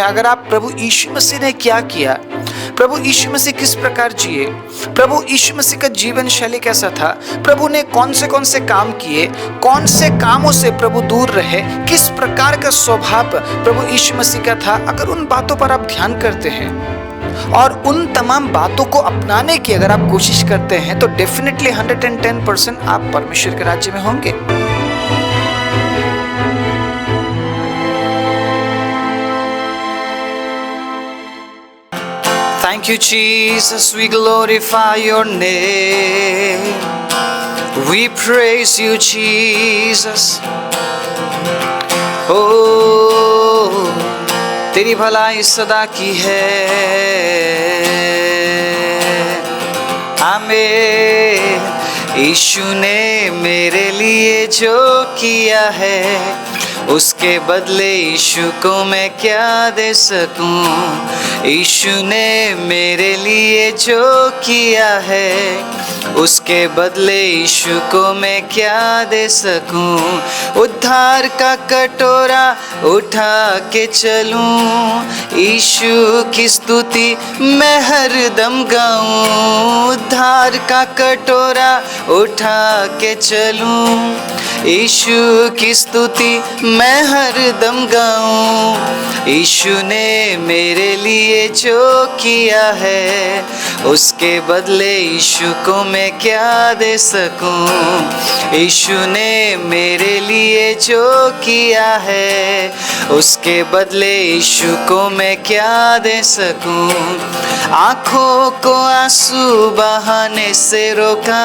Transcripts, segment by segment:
अगर आप प्रभु यीशु मसीह ने क्या किया, प्रभु यीशु मसीह किस प्रकार जिए, प्रभु यीशु मसीह का जीवन शैली कैसा था, प्रभु ने कौन से काम किए, कौन से कामों से प्रभु दूर रहे, किस प्रकार का स्वभाव प्रभु यीशु मसीह का था, अगर उन बातों पर आप ध्यान करते हैं और उन तमाम बातों को अपनाने की अगर आप कोशिश करते हैं तो डेफिनेटली 110% आप परमेश्वर के राज्य में होंगे। Thank you, Jesus. We glorify your name. We praise you, Jesus. Oh, तेरी भलाई सदा की है। आमीन। यीशु ने मेरे लिए जो किया है, उसके बदले यीशु को मैं क्या दे सकूं। यीशु ने मेरे लिए जो किया है, उसके बदले यीशु को मैं क्या दे सकूं। उद्धार का कटोरा उठा के चलूं, यीशु की स्तुति मैं हरदम गाऊं। उद्धार का कटोरा उठा के चलूं, यीशु की स्तुति मैं हरदम गाऊं। यीशु ने मेरे लिए जो किया है, उसके बदले यीशु को मैं क्या दे सकूं। यीशु ने मेरे लिए जो किया है, उसके बदले यीशु को मैं क्या दे सकूं। आँखों को आंसू बहाने से रोका,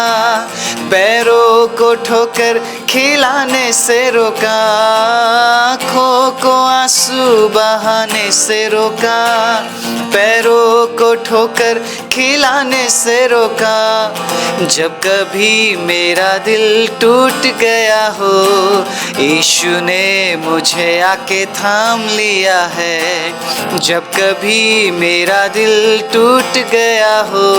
पैरों को ठोकर खिलाने से रोका। आँखों को आंसू बहाने से रोका, पैरों को ठोकर खिलाने से रोका। जब कभी मेरा दिल टूट गया हो, यीशु ने मुझे आके थाम लिया है। जब कभी मेरा दिल टूट गया हो,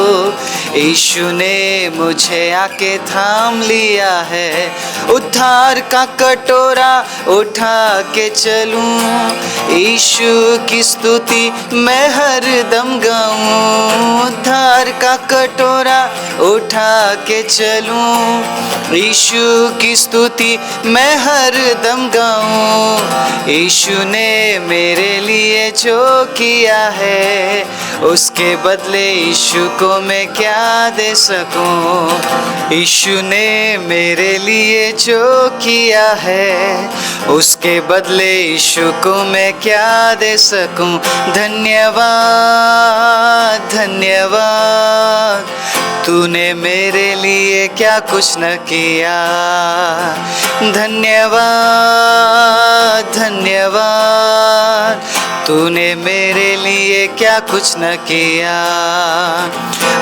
यीशु ने मुझे आके थाम लिया है। उद्धार का कटोरा उठा के चलूं, यीशु की स्तुति मैं हरदम गाऊं। उद्धार का कटोरा उठा के चलूं, यीशु की स्तुति मैं हरदम गाऊं। यीशु ने मेरे लिए जो किया है, उसके बदले यीशु को मैं क्या दे सकूं। यीशु ने मेरे लिए जो किया है, उसके बदले यीशु को मैं क्या दे सकूं। धन्यवाद धन्यवाद, तूने मेरे लिए क्या कुछ न किया। धन्यवाद धन्यवाद, तूने मेरे लिए क्या कुछ न किया।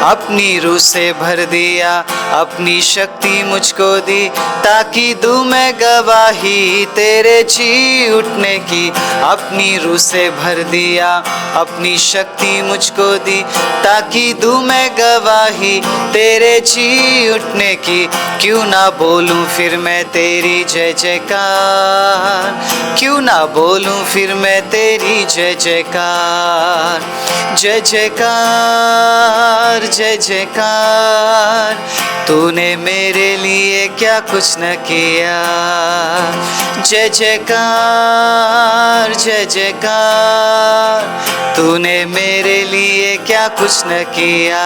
अपनी रूह से भर दिया, अपनी शक्ति मुझको दी, ताकि दूं मैं गवाही तेरे जी उठने की। अपनी रूह से भर दिया, अपनी शक्ति मुझको दी, ताकि दूं मैं गवाही तेरे जी उठने की। क्यों ना बोलूं फिर मैं तेरी जय जयकार, क्यों ना बोलूं फिर मैं तेरी जय जयकार। जय जयकार जय जयकार, तूने मेरे लिए क्या कुछ न किया। जय जयकार जय जयकार, तूने मेरे लिए क्या कुछ न किया।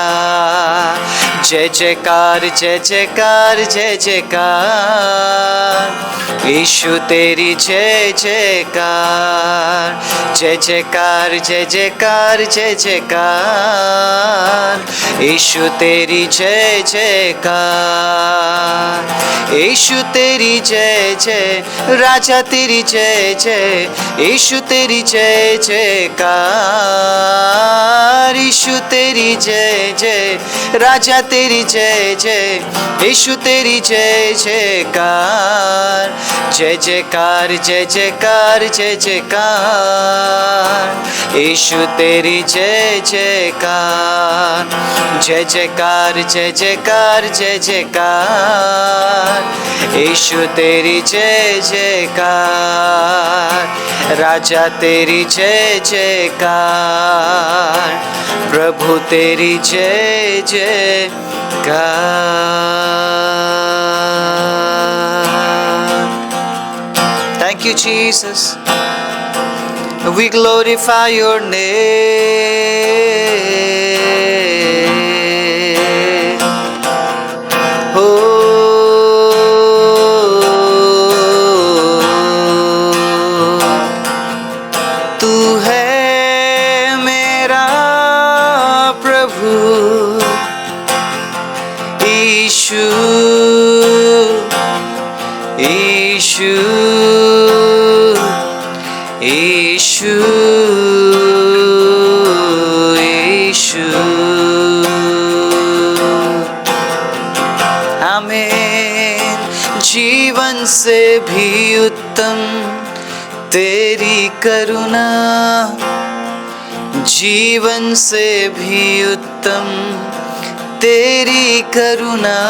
जय जयकार जय जयकार जय जयकार, यीशु तेरी जय जयकार। जय जयकार जय जयकार जय जयकार, यीशु तेरी जय जयकार। यीशु तेरी जय जय, राजा तेरी जय जय, यीशु तेरी जय जयकार। यीशु तेरी जय जय, राजा तेरी जय जय, यीशु तेरी जय जयकार। जय जयकार जय जयकार जय जयकार, यीशु तेरी जय जयकार, जय जयकार जय जयकार जय जयकार। यीशु तेरी जय जयकार, राजा तेरी जय जयकार, प्रभु तेरी जय जयकार। Thank you, Jesus. We glorify your name. तू है मेरा प्रभु यीशु, यीशु, यीशु, यीशु। आमीन। जीवन से भी उत्तम तेरी करुणा, जीवन से भी उत्तम तेरी करुणा,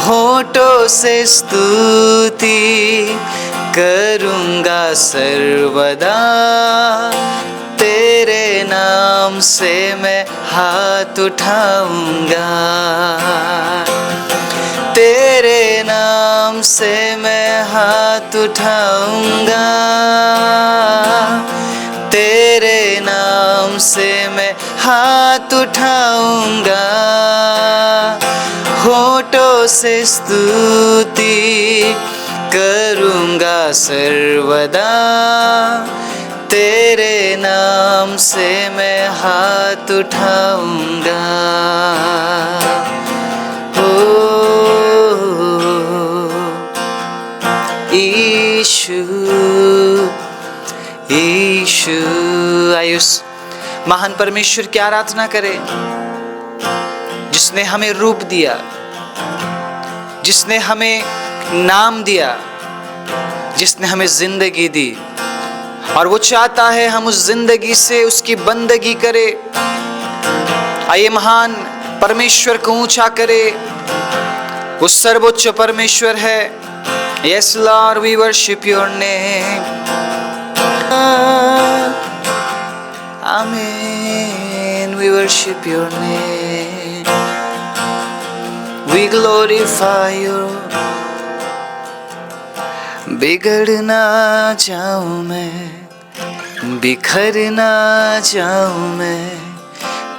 होठों से स्तुति करूँगा सर्वदा, तेरे नाम से मैं हाथ उठाऊँगा, तेरे नाम से मैं हाथ उठाऊँगा, तेरे नाम से मैं हाथ उठाऊँगा, होठों से स्तुति करूँगा सर्वदा, तेरे नाम से मैं हाथ उठाऊँगा। ओ यीशु, यीशु। आयुष महान परमेश्वर की आराधना करें, जिसने हमें रूप दिया, जिसने हमें नाम दिया, जिसने हमें जिंदगी दी, और वो चाहता है हम उस जिंदगी से उसकी बंदगी करें। आइए महान परमेश्वर को ऊंचा करें, वो सर्वोच्च परमेश्वर है। Yes Lord, we worship your name. Amen. We worship your name. We glorify you. बिगड़ ना जाऊं मैं, बिखर ना जाऊं मैं,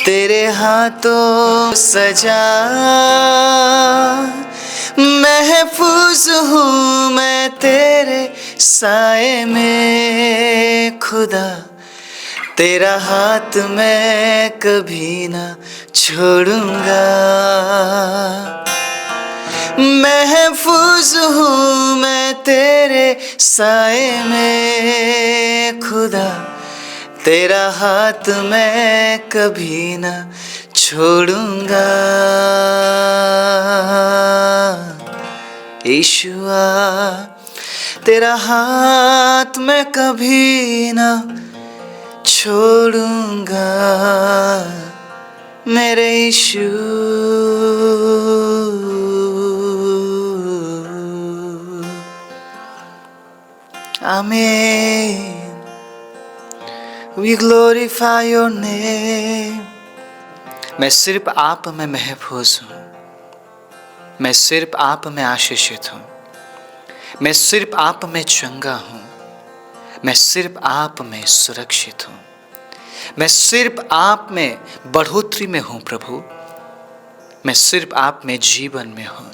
तेरे हाथों सजा, महफूज हूँ मैं तेरे साए में खुदा, तेरा हाथ मैं कभी ना छोड़ूंगा, महफूज हूँ मैं तेरे साए में खुदा, तेरा हाथ मैं कभी ना छोड़ूंगा। यीशुआ तेरा हाथ मैं कभी ना छोड़ूंगा, मेरे यीशु। आमीन। We glorify your name. मैं सिर्फ आप में महफूज हूँ, मैं सिर्फ आप में आशीषित हूँ, मैं सिर्फ आप में चंगा हूँ, मैं सिर्फ आप में सुरक्षित हूँ, मैं सिर्फ आप में बढ़ोतरी में हूँ प्रभु, मैं सिर्फ आप में जीवन में हूँ।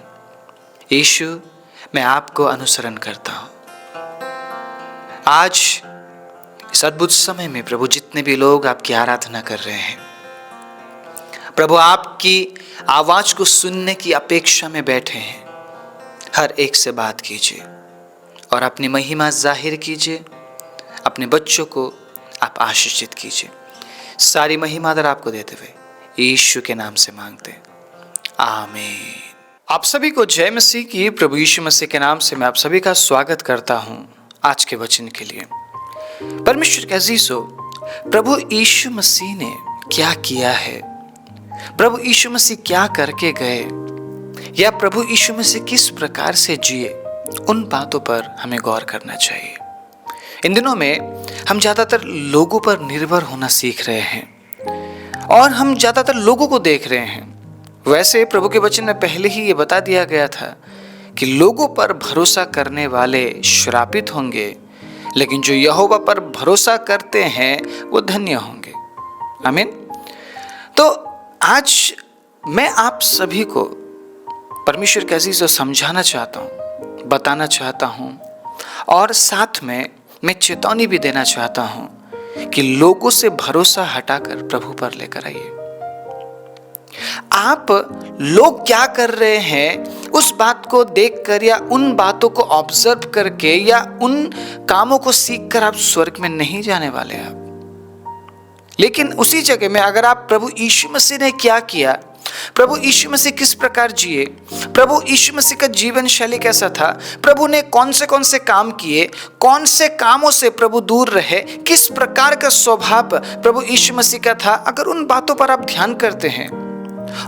यीशु मैं आपको अनुसरण करता हूँ। आज इस अद्भुत समय में प्रभु जितने भी लोग आपकी आराधना कर रहे हैं, प्रभु आपकी आवाज को सुनने की अपेक्षा में बैठे हैं, हर एक से बात कीजिए और अपनी महिमा जाहिर कीजिए, अपने बच्चों को आप आशीषित कीजिए। सारी महिमा दर आपको देते हुए यीशु के नाम से मांगते हैं, आमीन। आप सभी को जय मसीह की। प्रभु यीशु मसीह के नाम से मैं आप सभी का स्वागत करता हूं आज के वचन के लिए। परमेश्वर के अजीजों, प्रभु यीशु मसीह ने क्या किया है, प्रभु यीशु मसीह क्या करके गए, या प्रभु यीशु मसीह किस प्रकार से जिए, उन बातों पर हमें गौर करना चाहिए। इन दिनों में हम ज़्यादातर लोगों पर निर्भर होना सीख रहे हैं और हम ज़्यादातर लोगों को देख रहे हैं। वैसे प्रभु के वचन में पहले ही ये बता दिया गया था कि लोगों पर भरोसा करने वाले श्रापित होंगे, लेकिन जो यहोवा पर भरोसा करते हैं वो धन्य होंगे। आमीन। तो आज मैं आप सभी को परमेश्वर के अजीज़ों समझाना चाहता हूँ, बताना चाहता हूँ, और साथ में मैं चेतावनी भी देना चाहता हूँ कि लोगों से भरोसा हटाकर प्रभु पर लेकर आइए। आप लोग क्या कर रहे हैं उस बात को देखकर या उन बातों को ऑब्जर्व करके या उन कामों को सीखकर आप स्वर्ग में नहीं जाने वाले आप। लेकिन उसी जगह में अगर आप प्रभु यीशु मसीह ने क्या किया, प्रभु यीशु मसीह किस प्रकार जिए, प्रभु यीशु मसीह का जीवन शैली कैसा था, प्रभु ने कौन से काम किए, कौन से कामों से प्रभु दूर रहे, किस प्रकार का स्वभाव प्रभु यीशु मसीह का था, अगर उन बातों पर आप ध्यान करते हैं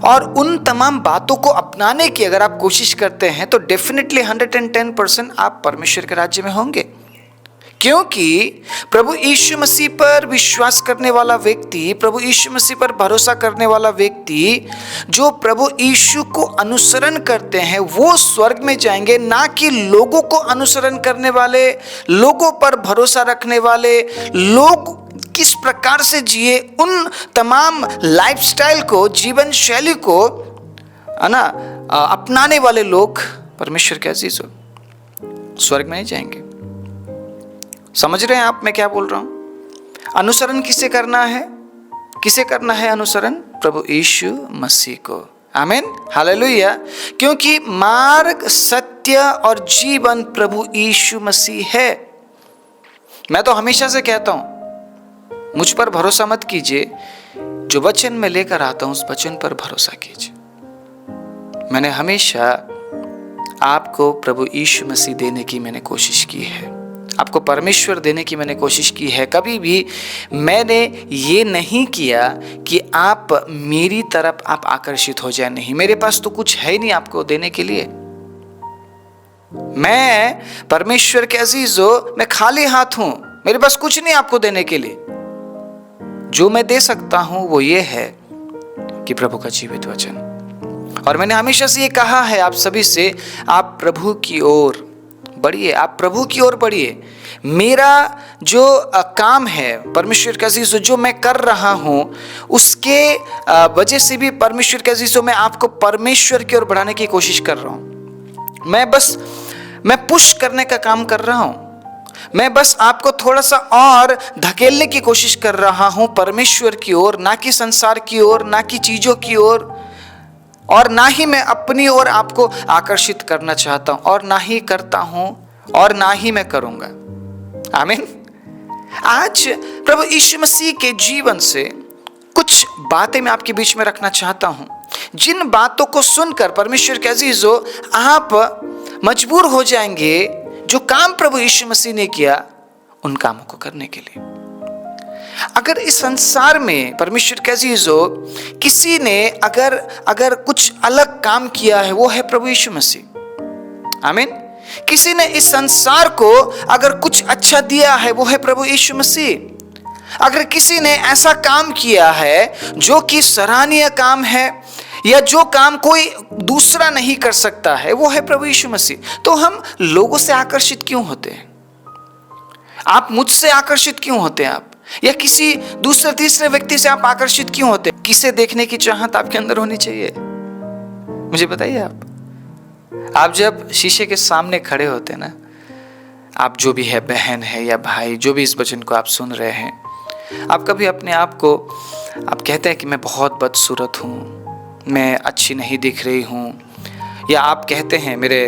और उन तमाम बातों को अपनाने की अगर आप कोशिश करते हैं तो डेफिनेटली 110% आप परमेश्वर के राज्य में होंगे। क्योंकि प्रभु यीशु मसीह पर विश्वास करने वाला व्यक्ति, प्रभु यीशु मसीह पर भरोसा करने वाला व्यक्ति जो प्रभु यीशु को अनुसरण करते हैं वो स्वर्ग में जाएंगे, ना कि लोगों को अनुसरण करने वाले, लोगों पर भरोसा रखने वाले, लोग किस प्रकार से जिए उन तमाम लाइफस्टाइल को, जीवन शैली को अपनाने वाले लोग परमेश्वर के अजीजों स्वर्ग में नहीं जाएंगे। समझ रहे हैं आप मैं क्या बोल रहा हूं? अनुसरण किसे करना है? किसे करना है अनुसरण? प्रभु यीशु मसीह को। आमीन, हालेलुया। क्योंकि मार्ग, सत्य और जीवन प्रभु यीशु मसीह है। मैं तो हमेशा से कहता हूं, मुझ पर भरोसा मत कीजिए, जो वचन मैं लेकर आता हूं उस वचन पर भरोसा कीजिए। मैंने हमेशा आपको प्रभु यीशु मसीह देने की मैंने कोशिश की है, आपको परमेश्वर देने की मैंने कोशिश की है। कभी भी मैंने ये नहीं किया कि आप मेरी तरफ आप आकर्षित हो जाए, नहीं, मेरे पास तो कुछ है ही नहीं आपको देने के लिए। मैं परमेश्वर के अजीजों, मैं खाली हाथ हूं, मेरे पास कुछ नहीं आपको देने के लिए। जो मैं दे सकता हूं वो ये है कि प्रभु का जीवित वचन। और मैंने हमेशा से ये कहा है आप सभी से, आप प्रभु की ओर बढ़िए, आप प्रभु की ओर बढ़िए। मेरा जो काम है परमेश्वर के अजीजों, जो मैं कर रहा हूं उसके वजह से भी परमेश्वर के अजीजों मैं आपको परमेश्वर की ओर बढ़ाने की कोशिश कर रहा हूं। मैं पुश करने का काम कर रहा हूं। मैं बस आपको थोड़ा सा और धकेलने की कोशिश कर रहा हूं परमेश्वर की ओर, ना कि संसार की ओर, ना कि चीजों की ओर, और ना ही मैं अपनी ओर आपको आकर्षित करना चाहता हूं, और ना ही करता हूं, और ना ही मैं करूंगा। आमीन। आज प्रभु यीशु मसीह के जीवन से कुछ बातें मैं आपके बीच में रखना चाहता हूं, जिन बातों को सुनकर परमेश्वर के अजीजों आप मजबूर हो जाएंगे जो काम प्रभु यीशु मसीह ने किया उन कामों को करने के लिए। अगर इस संसार में परमेश्वर के अजीजों किसी ने अगर कुछ अलग काम किया है वो है प्रभु यीशु मसीह। आमीन। किसी ने इस संसार को अगर कुछ अच्छा दिया है वो है प्रभु यीशु मसीह। अगर किसी ने ऐसा काम किया है जो कि सराहनीय काम है या जो काम कोई दूसरा नहीं कर सकता है वो है प्रभु यीशु मसीह। तो हम लोगों से आकर्षित क्यों होते हैं? आप मुझसे आकर्षित क्यों होते हैं? आप या किसी दूसरे तीसरे व्यक्ति से आप आकर्षित क्यों होते हैं? किसे देखने की चाहत आपके अंदर होनी चाहिए? मुझे बताइए। आप जब शीशे के सामने खड़े होते हैं ना, आप जो भी है, बहन है या भाई, जो भी इस वचन को आप सुन रहे हैं, आप कभी अपने आप को आप कहते हैं कि मैं बहुत बदसूरत हूँ, मैं अच्छी नहीं दिख रही हूँ, या आप कहते हैं मेरे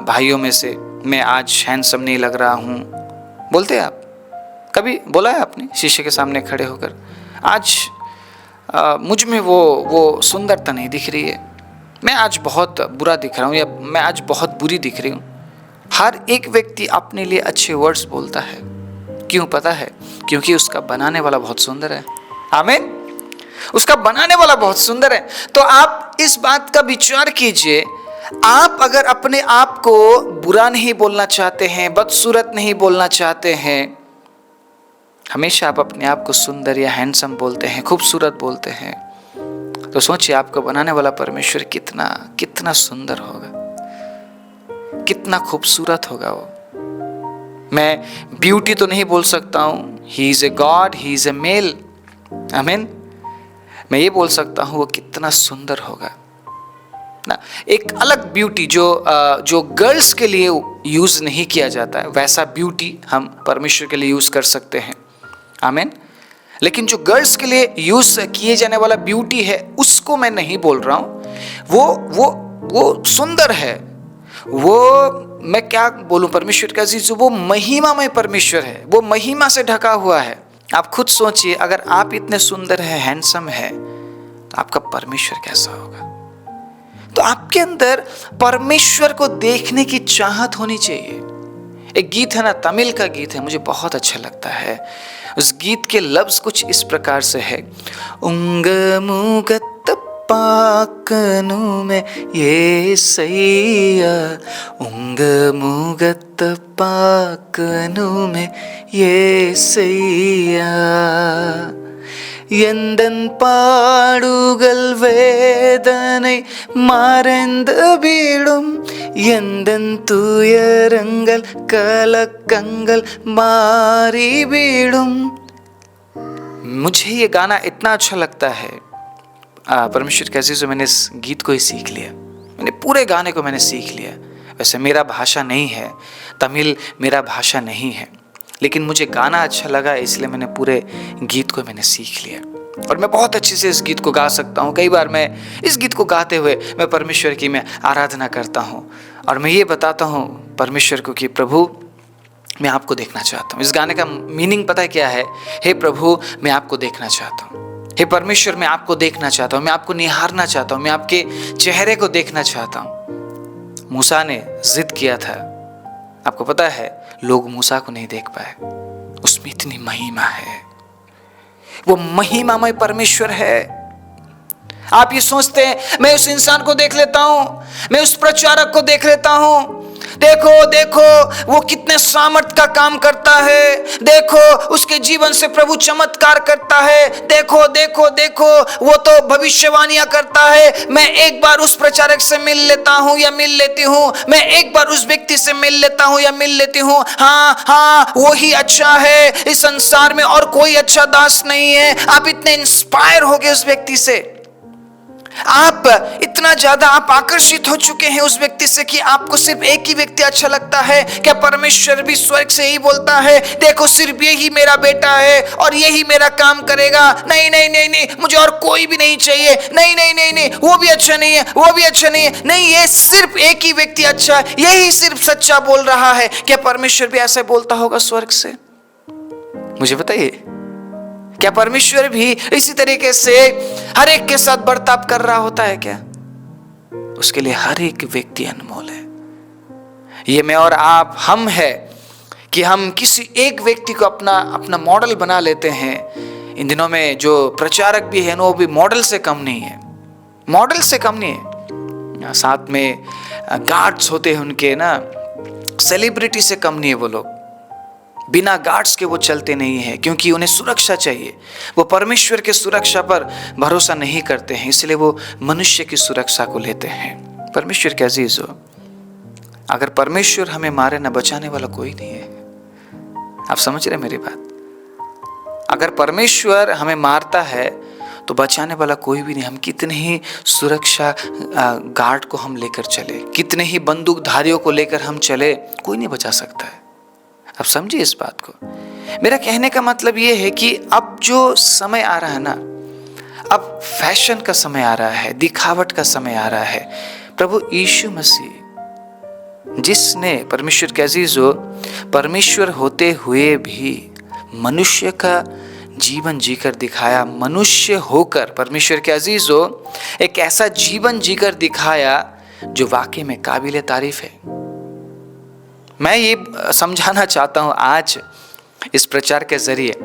भाइयों में से मैं आज हैंडसम नहीं लग रहा हूँ, बोलते हैं आप? कभी बोला है आपने शीशे के सामने खड़े होकर, आज मुझ में वो सुंदरता नहीं दिख रही है, मैं आज बहुत बुरा दिख रहा हूँ, या मैं आज बहुत बुरी दिख रही हूँ? हर एक व्यक्ति अपने लिए अच्छे वर्ड्स बोलता है, क्यों पता है? क्योंकि उसका बनाने वाला बहुत सुंदर है। आमीन। उसका बनाने वाला बहुत सुंदर है। तो आप इस बात का विचार कीजिए, आप अगर अपने आप को बुरा नहीं बोलना चाहते हैं, बदसूरत नहीं बोलना चाहते हैं, हमेशा आप अपने आप को सुंदर या हैंडसम बोलते हैं, खूबसूरत बोलते हैं, तो सोचिए आपको बनाने वाला परमेश्वर कितना कितना सुंदर होगा, कितना खूबसूरत होगा वो। मैं ब्यूटी तो नहीं बोल सकता हूं, he is a god, he is a male. आमीन। मैं ये बोल सकता हूं वो कितना सुंदर होगा ना। एक अलग ब्यूटी जो गर्ल्स के लिए यूज नहीं किया जाता है, वैसा ब्यूटी हम परमेश्वर के लिए यूज कर सकते हैं। आमीन। लेकिन जो गर्ल्स के लिए यूज किए जाने वाला ब्यूटी है, उसको मैं नहीं बोल रहा हूं। वो सुंदर है। वो मैं क्या बोलूं, परमेश्वर का अजीज, वो महिमामय परमेश्वर है, वो महिमा से ढका हुआ है। आप खुद सोचिए, अगर आप इतने सुंदर है, हैंडसम है, तो आपका परमेश्वर कैसा होगा? तो आपके अंदर परमेश्वर को देखने की चाहत होनी चाहिए। एक गीत है ना, तमिल का गीत है, मुझे बहुत अच्छा लगता है। उस गीत के लफ्ज कुछ इस प्रकार से है, उंग मुगत पाकनु में ये सैया, उंग मुगत पाकनु में ये सैया, எந்தன் பாடுகள் வேதனை மறைந்து விடும், எந்தன் துயரங்கள் கலக்கங்கள் மாறிவிடும்। मुझे ये गाना इतना अच्छा लगता है, परमेश्वर कैसे से मैंने इस गीत को ही सीख लिया, मैंने पूरे गाने को मैंने सीख लिया। वैसे मेरा भाषा नहीं है, तमिल मेरा भाषा नहीं है, लेकिन मुझे गाना अच्छा लगा, इसलिए मैंने पूरे गीत को मैंने सीख लिया और मैं बहुत अच्छे से इस गीत को गा सकता हूँ। कई बार मैं इस गीत को गाते हुए मैं परमेश्वर की मैं आराधना करता हूँ और मैं ये बताता हूँ परमेश्वर को कि प्रभु मैं आपको देखना चाहता हूँ। इस गाने का मीनिंग पता है क्या है? हे प्रभु मैं आपको देखना चाहता हूँ, हे परमेश्वर मैं आपको देखना चाहता हूँ, मैं आपको निहारना चाहता हूँ, मैं आपके चेहरे को देखना चाहता हूँ। मूसा ने जिद किया था, आपको पता है लोग मूसा को नहीं देख पाए, उसमें इतनी महिमा है, वो महिमामय परमेश्वर है। आप ये सोचते हैं मैं उस इंसान को देख लेता हूं, मैं उस प्रचारक को देख लेता हूं, देखो देखो वो कितने सामर्थ का काम करता है, देखो उसके जीवन से प्रभु चमत्कार करता है, देखो देखो देखो वो तो भविष्यवाणियां करता है, मैं एक बार उस प्रचारक से मिल लेता हूं या मिल लेती हूं, मैं एक बार उस व्यक्ति से मिल लेता हूं या मिल लेती हूं, हाँ वो ही अच्छा है, इस संसार में और कोई अच्छा दास नहीं है। आप इतने इंस्पायर हो गए उस व्यक्ति से, आप इतना ज्यादा आप आकर्षित हो चुके हैं उस व्यक्ति से कि आपको सिर्फ एक ही व्यक्ति अच्छा लगता है। क्या परमेश्वर भी स्वर्ग से ही बोलता है देखो सिर्फ यही मेरा बेटा है और यही मेरा काम करेगा? नहीं नहीं नहीं नहीं, मुझे और कोई भी नहीं चाहिए, नहीं नहीं नहीं नहीं, वो भी अच्छा नहीं है, वो भी अच्छा नहीं है, नहीं ये सिर्फ एक ही व्यक्ति अच्छा है, यही सिर्फ सच्चा बोल रहा है। क्या परमेश्वर भी ऐसे बोलता होगा स्वर्ग से? मुझे बताइए, क्या परमेश्वर भी इसी तरीके से हर एक के साथ बर्ताव कर रहा होता है क्या? उसके लिए हर एक व्यक्ति अनमोल है। ये मैं और आप हम है कि हम किसी एक व्यक्ति को अपना मॉडल बना लेते हैं। इन दिनों में जो प्रचारक भी है ना, वो भी मॉडल से कम नहीं है, मॉडल से कम नहीं है। साथ में गार्ड्स होते हैं उनके ना, सेलिब्रिटी से कम नहीं है वो लोग। बिना गार्ड्स के वो चलते नहीं है क्योंकि उन्हें सुरक्षा चाहिए। वो परमेश्वर के सुरक्षा पर भरोसा नहीं करते हैं, इसलिए वो मनुष्य की सुरक्षा को लेते हैं। परमेश्वर के अजीज हो, अगर परमेश्वर हमें मारे ना, बचाने वाला कोई नहीं है। आप समझ रहे मेरी बात? अगर परमेश्वर हमें मारता है तो बचाने वाला कोई भी नहीं। हम कितने ही सुरक्षा गार्ड को हम लेकर चले, कितने ही बंदूकधारियों को लेकर हम चले, कोई नहीं बचा सकता है। अब समझिए इस बात को। मेरा कहने का मतलब ये है कि अब जो समय आ रहा है ना, अब फैशन का समय आ रहा है, दिखावट का समय आ रहा है। प्रभु यीशु मसीह जिसने, परमेश्वर के अजीजों, परमेश्वर होते हुए भी मनुष्य का जीवन जीकर दिखाया, मनुष्य होकर परमेश्वर के अजीजों एक ऐसा जीवन जीकर दिखाया जो वाकई में काबिले तारीफ है। मैं ये समझाना चाहता हूँ आज इस प्रचार के जरिए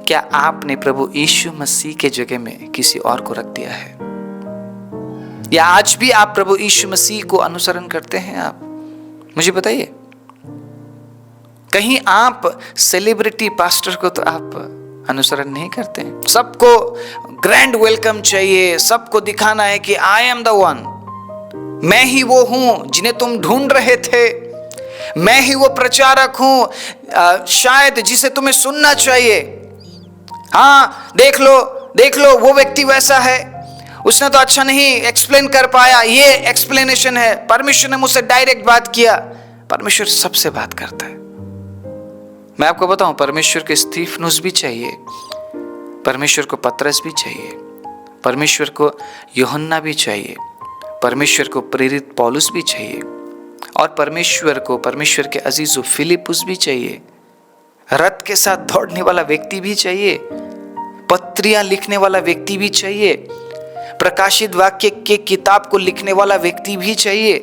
क्या आपने प्रभु यीशु मसीह के जगह में किसी और को रख दिया है? या आज भी आप प्रभु यीशु मसीह को अनुसरण करते हैं? आप मुझे बताइए। कहीं आप सेलिब्रिटी पास्टर को तो आप अनुसरण नहीं करते हैं। सबको ग्रैंड वेलकम चाहिए, सबको दिखाना है कि आई एम द वन, मैं ही वो हूं जिन्हें तुम ढूंढ रहे थे, मैं ही वो प्रचारक हूं शायद जिसे तुम्हें सुनना चाहिए। हाँ, देख लो वो व्यक्ति वैसा है, उसने तो अच्छा नहीं एक्सप्लेन कर पाया, ये एक्सप्लेनेशन है। परमेश्वर ने मुझसे डायरेक्ट बात किया। परमेश्वर सबसे बात करता है। मैं आपको बताऊं, परमेश्वर को स्तीफनुस भी चाहिए, परमेश्वर को पतरस भी चाहिए, परमेश्वर को यूहन्ना भी चाहिए, परमेश्वर को प्रेरित पौलुस भी चाहिए, और परमेश्वर के अजीजों फिलिपुस भी चाहिए। रथ के साथ दौड़ने वाला व्यक्ति भी चाहिए, पत्रियां लिखने वाला व्यक्ति भी चाहिए, प्रकाशित वाक्य के किताब को लिखने वाला व्यक्ति भी चाहिए।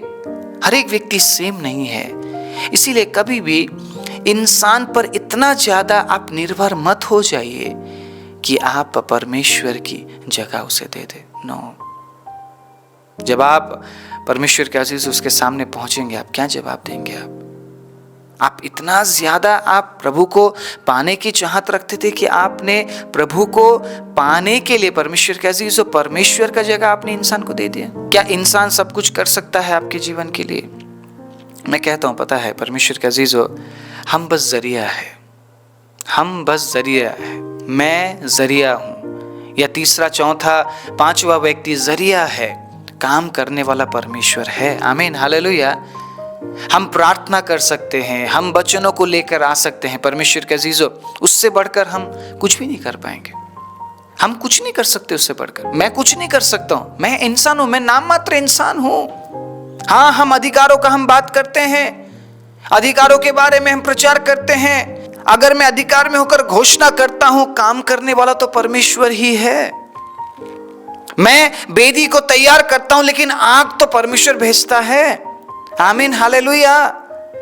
हर एक व्यक्ति सेम नहीं है। इसीलिए कभी भी इंसान पर इतना ज्यादा आप निर्भर मत हो जाइए कि आप परमेश्वर की जगह उसे दे दे। नो, जब आप परमेश्वर के अजीज उसके सामने पहुंचेंगे, आप क्या जवाब देंगे? आप इतना ज्यादा आप प्रभु को पाने की चाहत रखते थे कि आपने प्रभु को पाने के लिए परमेश्वर के अजीज परमेश्वर का जगह आपने इंसान को दे दिया। क्या इंसान सब कुछ कर सकता है आपके जीवन के लिए? मैं कहता हूं, पता है परमेश्वर के अजीजों, हम बस जरिया है, हम बस जरिया है। मैं जरिया हूं, या तीसरा चौथा पांचवा व्यक्ति जरिया है, काम करने वाला परमेश्वर है। आमीन, हालेलुया। हम प्रार्थना कर सकते हैं, हम वचनों को लेकर आ सकते हैं। परमेश्वर के अजीजों, उससे बढ़कर हम कुछ भी नहीं कर पाएंगे। हम कुछ नहीं कर सकते उससे बढ़कर। मैं कुछ नहीं कर सकता हूं, मैं इंसान हूं, मैं नाम मात्र इंसान हूं। हाँ, हम अधिकारों का हम बात करते हैं, अधिकारों के बारे में हम प्रचार करते हैं। अगर मैं अधिकार में होकर घोषणा करता हूं, काम करने वाला तो परमेश्वर ही है। मैं वेदी को तैयार करता हूं, लेकिन आग तो परमेश्वर भेजता है। आमीन, हालेलुया,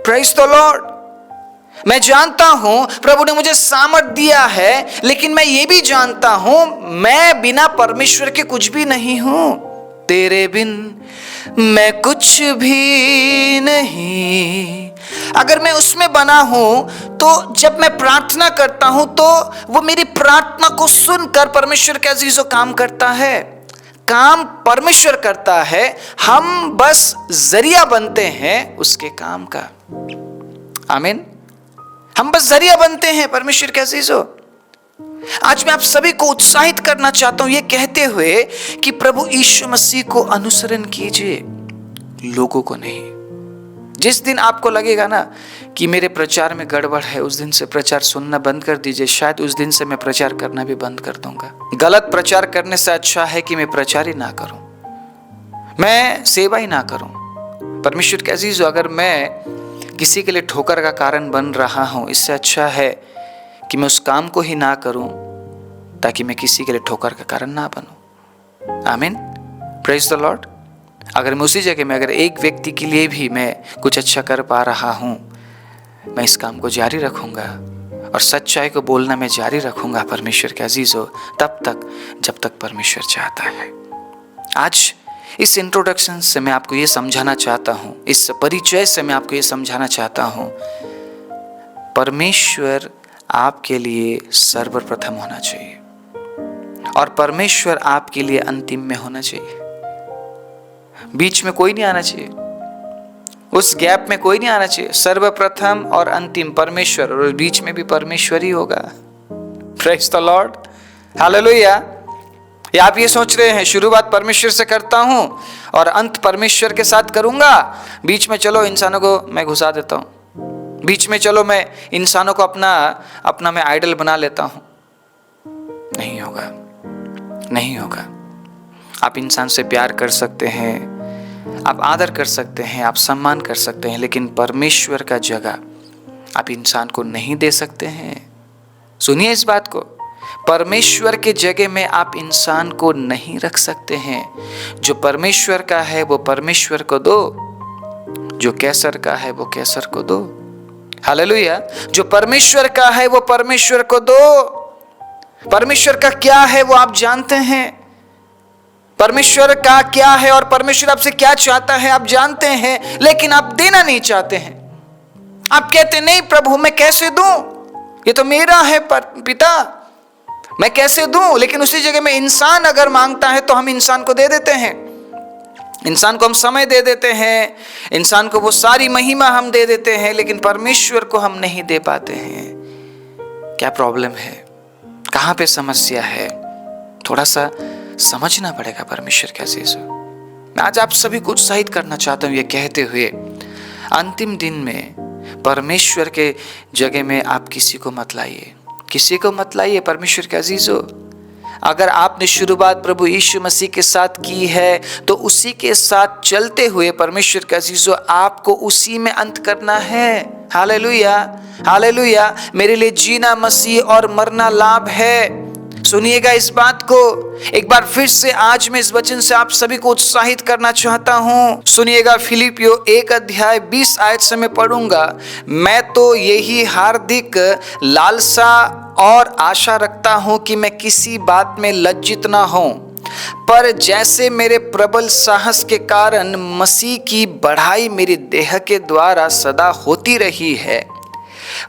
प्रेज द लॉर्ड। मैं जानता हूं प्रभु ने मुझे सामर्थ दिया है, लेकिन मैं ये भी जानता हूं मैं बिना परमेश्वर के कुछ भी नहीं हूं। तेरे बिन मैं कुछ भी नहीं। अगर मैं उसमें बना हूं, तो जब मैं प्रार्थना करता हूं तो वो मेरी प्रार्थना को सुनकर परमेश्वर के अजीजों काम करता है। काम परमेश्वर करता है, हम बस जरिया बनते हैं उसके काम का। आमीन, हम बस जरिया बनते हैं परमेश्वर के अजीजों। आज मैं आप सभी को उत्साहित करना चाहता हूं ये कहते हुए कि प्रभु यीशु मसीह को अनुसरण कीजिए, लोगों को नहीं। जिस दिन आपको लगेगा ना कि मेरे प्रचार में गड़बड़ है, उस दिन से प्रचार सुनना बंद कर दीजिए। शायद उस दिन से मैं प्रचार करना भी बंद कर दूंगा। गलत प्रचार करने से अच्छा है कि मैं प्रचार ही ना करूं, मैं सेवा ही ना करूं। परमेश्वर के अजीजों, अगर मैं किसी के लिए ठोकर का कारण बन रहा हूं, इससे अच्छा है कि मैं उस काम को ही ना करूं, ताकि मैं किसी के लिए ठोकर का कारण ना बनूं। आमीन, प्रेज द लॉर्ड। अगर मैं उसी जगह में अगर एक व्यक्ति के लिए भी मैं कुछ अच्छा कर पा रहा हूं, मैं इस काम को जारी रखूंगा और सच्चाई को बोलना मैं जारी रखूंगा परमेश्वर के अजीजों, तब तक जब तक परमेश्वर चाहता है। आज इस इंट्रोडक्शन से मैं आपको ये समझाना चाहता हूं, इस परिचय से मैं आपको ये समझाना चाहता हूं, परमेश्वर आपके लिए सर्वप्रथम होना चाहिए और परमेश्वर आपके लिए अंतिम में होना चाहिए। बीच में कोई नहीं आना चाहिए, उस गैप में कोई नहीं आना चाहिए। सर्वप्रथम और अंतिम परमेश्वर, और बीच में भी परमेश्वर ही होगा। Praise the Lord, hallelujah. या आप ये सोच रहे हैं शुरुआत परमेश्वर से करता हूं और अंत परमेश्वर के साथ करूंगा, बीच में चलो इंसानों को मैं घुसा देता हूं, बीच में चलो मैं इंसानों को अपना मैं आइडल बना लेता हूं। नहीं होगा, नहीं होगा। आप इंसान से प्यार कर सकते हैं, आप आदर कर सकते हैं, आप सम्मान कर सकते हैं, लेकिन परमेश्वर का जगह आप इंसान को नहीं दे सकते हैं। सुनिए इस बात को, परमेश्वर के जगह में आप इंसान को नहीं रख सकते हैं। जो परमेश्वर का है वो परमेश्वर को दो, जो कैसर का है वो कैसर को दो। हालेलुया। जो परमेश्वर का है वो परमेश्वर को दो। परमेश्वर का क्या है वो आप जानते हैं। परमेश्वर का क्या है और परमेश्वर आपसे क्या चाहता है आप जानते हैं, लेकिन आप देना नहीं चाहते हैं। आप कहते नहीं प्रभु मैं कैसे दूं, ये तो मेरा है पिता, मैं कैसे दूं। लेकिन उसी जगह में इंसान अगर मांगता है तो हम इंसान को दे देते हैं, इंसान को हम समय दे देते हैं, इंसान को वो सारी महिमा हम दे देते हैं, लेकिन परमेश्वर को हम नहीं दे पाते हैं। क्या प्रॉब्लम है, कहाँ पे समस्या है? थोड़ा सा समझना पड़ेगा परमेश्वर कैसे है। मैं आज आप सभी को उत्साहित करना चाहता हूँ ये कहते हुए, अंतिम दिन में परमेश्वर के जगह में आप किसी को मत लाइए, किसी को मत लाइए। परमेश्वर के अजीजों, अगर आपने शुरुआत प्रभु यीशु मसीह के साथ की है तो उसी के साथ चलते हुए परमेश्वर के अजीजों आपको उसी में अंत करना है। Hallelujah, hallelujah. मेरे लिए जीना मसीह और मरना लाभ है। सुनिएगा इस बात को एक बार फिर से। आज मैं इस वचन से आप सभी को उत्साहित करना चाहता हूं। सुनिएगा, फिलिपियो 1 अध्याय 20 आयत से मैं पढ़ूंगा। मैं तो यही हार्दिक लालसा और आशा रखता हूं कि मैं किसी बात में लज्जित ना हूं, पर जैसे मेरे प्रबल साहस के कारण मसीह की बढ़ाई मेरी देह के द्वारा सदा होती रही है,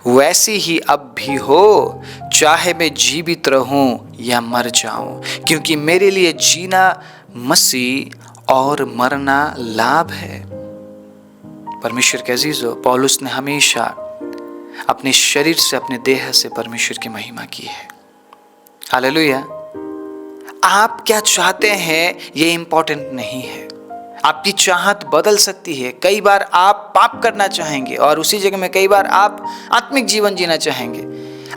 वैसी ही अब भी हो, चाहे मैं जीवित रहूं या मर जाऊं, क्योंकि मेरे लिए जीना मसीह और मरना लाभ है। परमेश्वर के अजीजों, पौलुस ने हमेशा अपने शरीर से, अपने देह से परमेश्वर की महिमा की है। हालेलुया। आप क्या चाहते हैं ये इंपॉर्टेंट नहीं है। आपकी चाहत बदल सकती है। कई बार आप पाप करना चाहेंगे और उसी जगह में कई बार आप आत्मिक जीवन जीना चाहेंगे।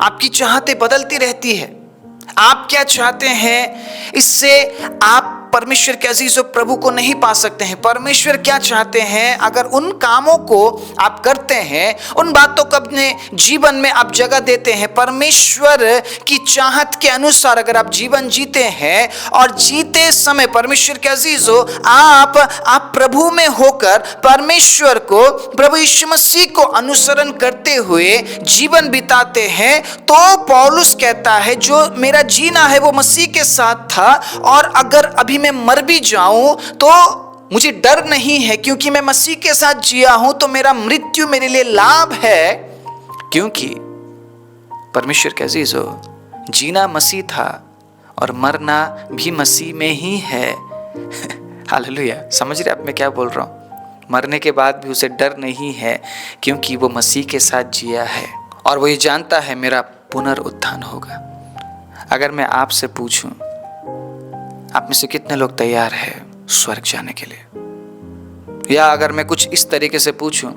आपकी चाहतें बदलती रहती है। आप क्या चाहते हैं, इससे आप परमेश्वर के अजीजों प्रभु को नहीं पा सकते हैं। परमेश्वर क्या चाहते हैं, अगर उन कामों को आप करते हैं, उन बातों को अपने जीवन में आप जगह देते हैं, परमेश्वर की चाहत के अनुसार अगर आप जीवन जीते हैं और जीते समय परमेश्वर के अजीजों आप प्रभु में होकर परमेश्वर को, प्रभु यीशु मसीह को अनुसरण करते हुए जीवन बिताते हैं, तो पौलुस कहता है जो मेरा जीना है वो मसीह के साथ था, और अगर अभी मैं मर भी जाऊं तो मुझे डर नहीं है, क्योंकि मैं मसीह के साथ जिया हूं तो मेरा मृत्यु मेरे लिए लाभ है, क्योंकि परमेश्वर के अजीजों जीना मसीह था और मरना भी मसीह में ही है। हालेलुया। समझ रहे आप मैं क्या बोल रहा हूं? मरने के बाद भी उसे डर नहीं है, क्योंकि वो मसीह के साथ जिया है और वो ये जानता है मेरा पुनरुत्थान होगा। अगर मैं आपसे पूछूं, आप में से कितने लोग तैयार हैं स्वर्ग जाने के लिए? या अगर मैं कुछ इस तरीके से पूछूं,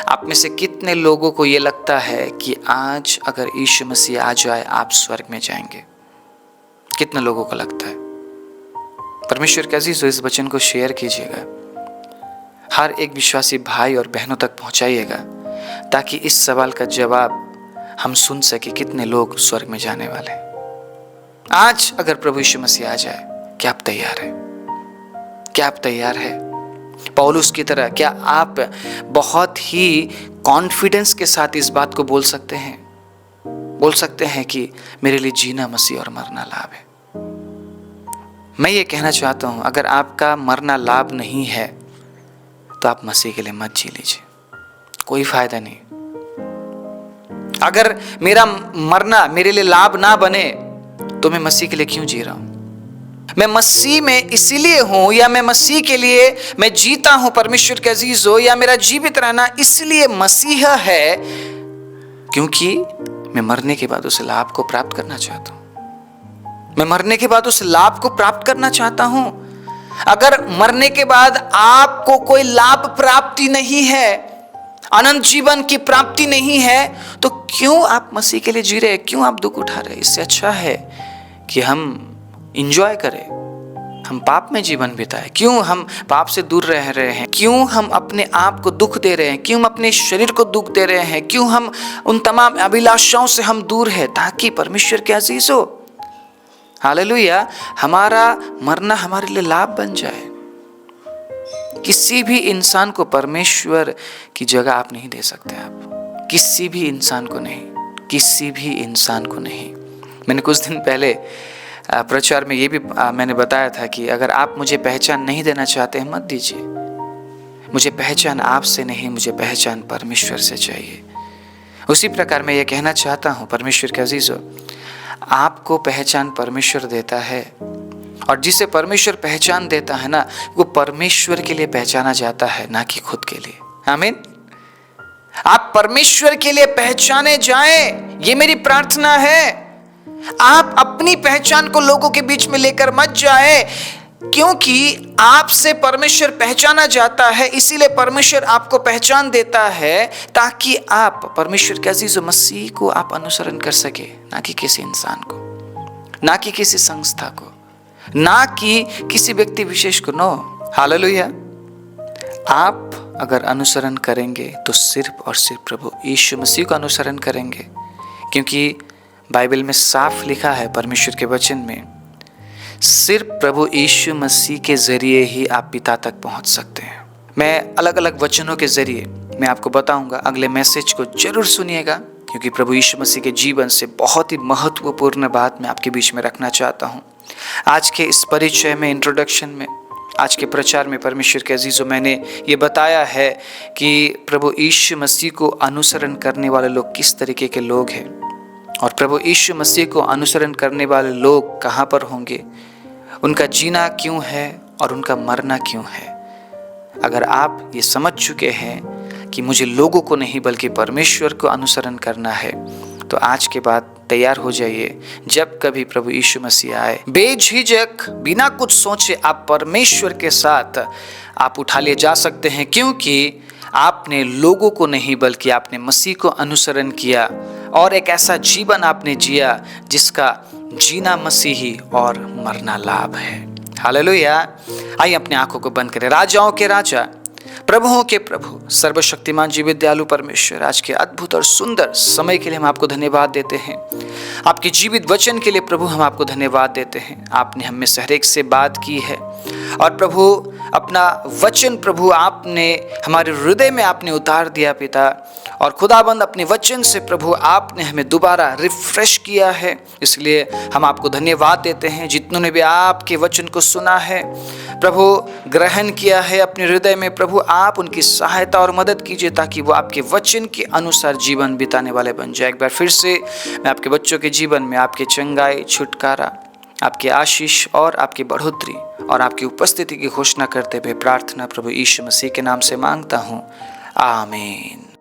आप में से कितने लोगों को ये लगता है कि आज अगर यीशु मसीह आ जाए आप स्वर्ग में जाएंगे? कितने लोगों को लगता है? परमेश्वर के अजीजों, इस वचन को शेयर कीजिएगा, हर एक विश्वासी भाई और बहनों तक पहुंचाइएगा, ताकि इस सवाल का जवाब हम सुन सके, कितने लोग स्वर्ग में जाने वाले हैं। आज अगर प्रभु यीशु मसीह आ जाए, क्या आप तैयार हैं? क्या आप तैयार हैं? पौलुस की तरह क्या आप बहुत ही कॉन्फिडेंस के साथ इस बात को बोल सकते हैं? बोल सकते हैं कि मेरे लिए जीना मसीह और मरना लाभ है। मैं ये कहना चाहता हूं, अगर आपका मरना लाभ नहीं है तो आप मसीह के लिए मत जी लीजिए, कोई फायदा नहीं। अगर मेरा मरना मेरे लिए लाभ ना बने तो मैं मसीह के लिए क्यों जी रहा हूं? मैं मसीह में इसीलिए हूं, या मैं मसीह के लिए मैं जीता हूं परमेश्वर के अजीजों, या मेरा जीवित रहना इसलिए मसीह है क्योंकि मैं मरने के बाद उस लाभ को प्राप्त करना चाहता हूं। मैं मरने के बाद उस लाभ को प्राप्त करना चाहता हूं। अगर मरने के बाद आपको कोई लाभ प्राप्ति नहीं है, अनंत जीवन की प्राप्ति नहीं है, तो क्यों आप मसीह के लिए जी रहे हैं? क्यों आप दुख उठा रहे हैं? इससे अच्छा है कि हम इंजॉय करें, हम पाप में जीवन बिताएं। क्यों हम पाप से दूर रह रहे हैं? क्यों हम अपने आप को दुख दे रहे हैं? क्यों हम अपने शरीर को दुख दे रहे हैं? क्यों हम उन तमाम अभिलाषाओं से हम दूर हैं? ताकि परमेश्वर के अजीजों, हालेलुया, हमारा मरना हमारे लिए लाभ बन जाए। किसी भी इंसान को परमेश्वर की जगह आप नहीं दे सकते। आप किसी भी इंसान को नहीं, किसी भी इंसान को नहीं। मैंने कुछ दिन पहले प्रचार में ये भी मैंने बताया था कि अगर आप मुझे पहचान नहीं देना चाहते हैं, मत दीजिए। मुझे पहचान आपसे नहीं, मुझे पहचान परमेश्वर से चाहिए। उसी प्रकार मैं ये कहना चाहता हूँ परमेश्वर के अजीजों, आपको पहचान परमेश्वर देता है, और जिसे परमेश्वर पहचान देता है ना, वो परमेश्वर के लिए पहचाना जाता है, ना कि खुद के लिए। आमीन। आप परमेश्वर के लिए पहचाने जाएं, ये मेरी प्रार्थना है। आप अपनी पहचान को लोगों के बीच में लेकर मत जाए, क्योंकि आपसे परमेश्वर पहचाना जाता है, इसीलिए परमेश्वर आपको पहचान देता है, ताकि आप परमेश्वर के अजीज मसीह को आप अनुसरण कर सके, ना कि किसी इंसान को, ना कि किसी संस्था को, ना कि किसी व्यक्ति विशेष को। No, hallelujah. आप अगर अनुसरण करेंगे तो सिर्फ और सिर्फ प्रभु यीशु मसीह का अनुसरण करेंगे, क्योंकि बाइबल में साफ लिखा है परमेश्वर के वचन में, सिर्फ प्रभु यीशु मसीह के जरिए ही आप पिता तक पहुंच सकते हैं। मैं अलग अलग वचनों के जरिए मैं आपको बताऊंगा, अगले मैसेज को जरूर सुनिएगा, क्योंकि प्रभु यीशु मसीह के जीवन से बहुत ही महत्वपूर्ण बात मैं आपके बीच में रखना चाहता हूं। आज के इस परिचय में, इंट्रोडक्शन में, आज के प्रचार में परमेश्वर के अजीजों, मैंने ये बताया है कि प्रभु यीशु मसीह को अनुसरण करने वाले लोग किस तरीके के लोग हैं, और प्रभु यीशु मसीह को अनुसरण करने वाले लोग कहाँ पर होंगे, उनका जीना क्यों है और उनका मरना क्यों है। अगर आप ये समझ चुके हैं कि मुझे लोगों को नहीं बल्कि परमेश्वर को अनुसरण करना है, तो आज के बाद तैयार हो जाइए। जब कभी प्रभु यीशु मसीह आए, बेझिझक बिना कुछ सोचे आप परमेश्वर के साथ आप उठा लिए जा सकते हैं, क्योंकि आपने लोगों को नहीं बल्कि आपने मसीह को अनुसरण किया, और एक ऐसा जीवन आपने जिया जिसका जीना मसीही और मरना लाभ है। हालेलुया। आइए अपनी आंखों को बंद करें। राजाओं के राजा, प्रभुओं के प्रभु, सर्वशक्तिमान जीवित दयालु परमेश्वर, आज के अद्भुत और सुंदर समय के लिए हम आपको धन्यवाद देते हैं। आपके जीवित वचन के लिए प्रभु हम आपको धन्यवाद देते हैं। आपने हम में से हर एक से बात की है, और प्रभु अपना वचन प्रभु आपने हमारे हृदय में आपने उतार दिया पिता, और खुदाबंद अपने वचन से प्रभु आपने हमें दोबारा रिफ्रेश किया है। इसलिए हम आपको धन्यवाद देते हैं। जितनों ने भी आपके वचन को सुना है प्रभु, ग्रहण किया है अपने हृदय में, प्रभु आप उनकी सहायता और मदद कीजिए, ताकि वो आपके वचन के अनुसार जीवन बिताने वाले बन जाए। एक बार फिर से मैं आपके बच्चों के जीवन में आपके चंगाई, छुटकारा, आपके आशीष और आपकी बढ़ोतरी और आपकी उपस्थिति की घोषणा करते हुए प्रार्थना प्रभु यीशु मसीह के नाम से मांगता हूँ, आमीन।